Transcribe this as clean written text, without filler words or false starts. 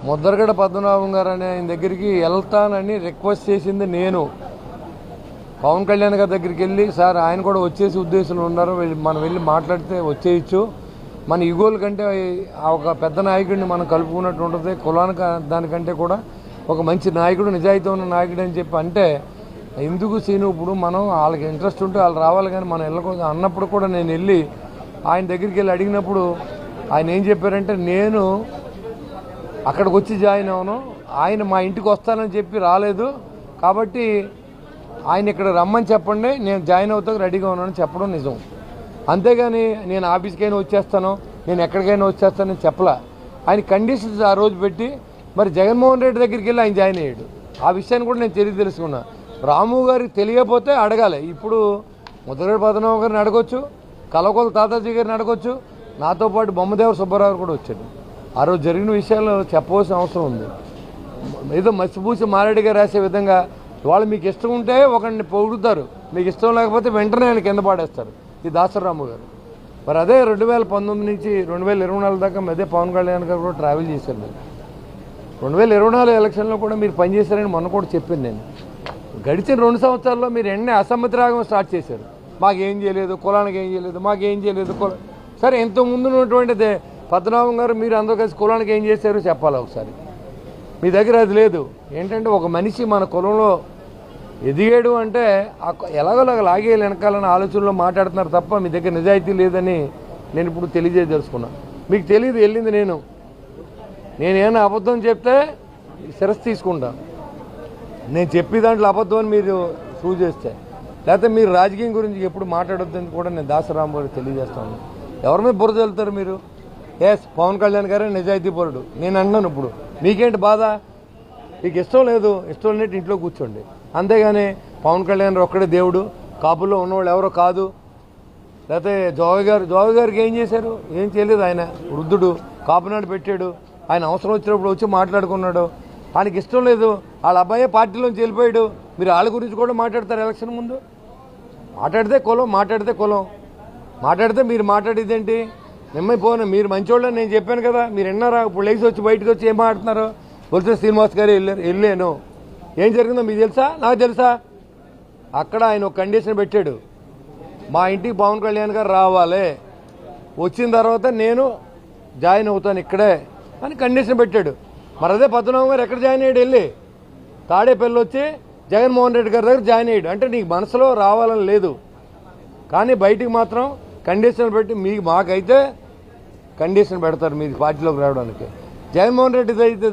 ముద్రగడ పద్మనాభం గారు అనే ఆయన దగ్గరికి వెళ్తానని రిక్వెస్ట్ చేసింది నేను. పవన్ కళ్యాణ్ గారి దగ్గరికి వెళ్ళి, సార్ ఆయన కూడా వచ్చేసి ఉద్దేశంలో ఉన్నారు, మనం వెళ్ళి మాట్లాడితే వచ్చేయచ్చు, మన ఈగోల కంటే ఒక పెద్ద నాయకుడిని మనం కలుపుకున్నట్టు ఉంటుంది, కులానికి దానికంటే కూడా ఒక మంచి నాయకుడు, నిజాయితీ ఉన్న నాయకుడు అని చెప్పి అంటే, ఎందుకు సీను ఇప్పుడు మనం వాళ్ళకి ఇంట్రెస్ట్ ఉంటే వాళ్ళు రావాలి కానీ మనం వెళ్ళకూడదు అన్నప్పుడు కూడా నేను వెళ్ళి ఆయన దగ్గరికి వెళ్ళి అడిగినప్పుడు ఆయన ఏం చెప్పారంటే, నేను అక్కడికి వచ్చి జాయిన్ అవ్వను, ఆయన మా ఇంటికి వస్తానని చెప్పి రాలేదు, కాబట్టి ఆయన ఇక్కడ రమ్మని చెప్పండి, నేను జాయిన్ అవుతాకు రెడీగా ఉన్నానని చెప్పడం నిజం. అంతేగాని నేను ఆఫీస్కైనా వచ్చేస్తాను, నేను ఎక్కడికైనా వచ్చేస్తానని చెప్పలా. ఆయన కండిషన్స్ ఆ రోజు పెట్టి మరి జగన్మోహన్ రెడ్డి దగ్గరికి వెళ్ళి ఆయన జాయిన్ అయ్యాడు. ఆ విషయాన్ని కూడా నేను తెలుసుకున్నా. రాము గారికి తెలియకపోతే అడగాలి. ఇప్పుడు ముద్రగడ పద్మనాభం గారిని అడగొచ్చు, కలవకొల తాతాజీ గారిని అడగొచ్చు, నాతో పాటు బొమ్మదేవర సుబ్బారావు కూడా వచ్చాడు. ఆ రోజు జరిగిన విషయాలు చెప్పవలసిన అవసరం ఉంది. ఏదో మసిపూసి మారేడుగా రాసే విధంగా వాళ్ళు మీకు ఇష్టం ఉంటే ఒకరిని పొగుడుతారు, మీకు ఇష్టం లేకపోతే వెంటనే ఆయన కింద పాడేస్తారు. ఈ దాసరాము గారు మరి అదే 2019 నుంచి 2024 దాకా అదే పవన్ కళ్యాణ్ గారు కూడా ట్రావెల్ చేశారు. మీరు 2024 ఎలక్షన్లో కూడా మీరు పనిచేశారని మొన్న కూడా చెప్పింది నేను. గడిచిన 2 సంవత్సరాల్లో మీరు ఎన్ని అసమ్మతి రాగం స్టార్ట్ చేశారు. మాకేం చేయలేదు, కులానికి ఏం చేయలేదు, మాకేం చేయలేదు. సరే, ఎంతో ముందు ఉన్నటువంటిదే పద్మనాభం గారు మీరు అందరూ కలిసి కులానికి ఏం చేశారో చెప్పాలి ఒకసారి. మీ దగ్గర అది లేదు. ఏంటంటే ఒక మనిషి మన కులంలో ఎదిగాడు అంటే ఎలాగోలాగా లాగేయాలి వెనకాలన్న ఆలోచనలో మాట్లాడుతున్నారు తప్ప మీ దగ్గర నిజాయితీ లేదని నేను ఇప్పుడు తెలియజేయదలుచుకున్నాను. మీకు తెలియదు, వెళ్ళింది నేనేమైనా అబద్ధం చెప్తే శిరస్సు తీసుకుంటా. నేను చెప్పే దాంట్లో అబద్ధం అని మీరు ప్రూవ్ చేస్తే, లేకపోతే మీరు రాజకీయం గురించి ఎప్పుడు మాట్లాడొద్దని కూడా నేను దాసరాము గారికి తెలియజేస్తాను. ఎవరి మీద బురద వెళ్తారు మీరు? పవన్ కళ్యాణ్ గారే నిజాయితీ పరుడు నేను అంటున్నాను. ఇప్పుడు మీకేంటి బాధ? మీకు ఇష్టం లేదు, ఇష్టం లేనట్టు ఇంట్లో కూర్చోండి. అంతేగాని పవన్ కళ్యాణ్ ఒక్కడే దేవుడు, కాపుల్లో ఉన్నవాళ్ళు ఎవరో కాదు. లేకపోతే జోగి గారికి ఏం చేశారు? ఏం చేయలేదు. ఆయన వృద్ధుడు, కాపునాడు పెట్టాడు, ఆయన అవసరం వచ్చినప్పుడు వచ్చి మాట్లాడుకున్నాడు. ఆయనకి ఇష్టం లేదు, వాళ్ళ అబ్బాయే పార్టీలోంచి వెళ్ళిపోయాడు. మీరు వాళ్ళ గురించి కూడా మాట్లాడతారు ఎలక్షన్ ముందు. మాట్లాడితే కులం, మాట్లాడితే మీరు మాట్లాడేదేంటి? మిమ్మల్ని పోను, మీరు మంచోళ్ళని నేను చెప్పాను కదా, మీరు విన్నారా? ఇప్పుడు లేచి వచ్చి బయటకు వచ్చి ఏం మాట్లాడుతున్నారు? బొత్స శ్రీనివాస్ గారు వెళ్ళాను, ఏం జరిగిందో మీకు తెలుసా? నాకు తెలుసా? అక్కడ ఆయన ఒక కండిషన్ పెట్టాడు, మా ఇంటికి పవన్ కళ్యాణ్ గారు రావాలి, వచ్చిన తర్వాత నేను జాయిన్ అవుతాను ఇక్కడే అని కండిషన్ పెట్టాడు. మరి అదే పద్మనాభం గారు ఎక్కడ జాయిన్ అయ్యాడు? వెళ్ళి తాడేపల్లి వచ్చి జగన్మోహన్ రెడ్డి గారి దగ్గర జాయిన్ అయ్యాడు. అంటే నీకు మనసులో రావాలని లేదు, కానీ బయటికి మాత్రం కండిషన్ పెట్టి మాకైతే కండిషన్ పెడతారు మీరు పార్టీలోకి రావడానికి. జగన్మోహన్ రెడ్డి అయితే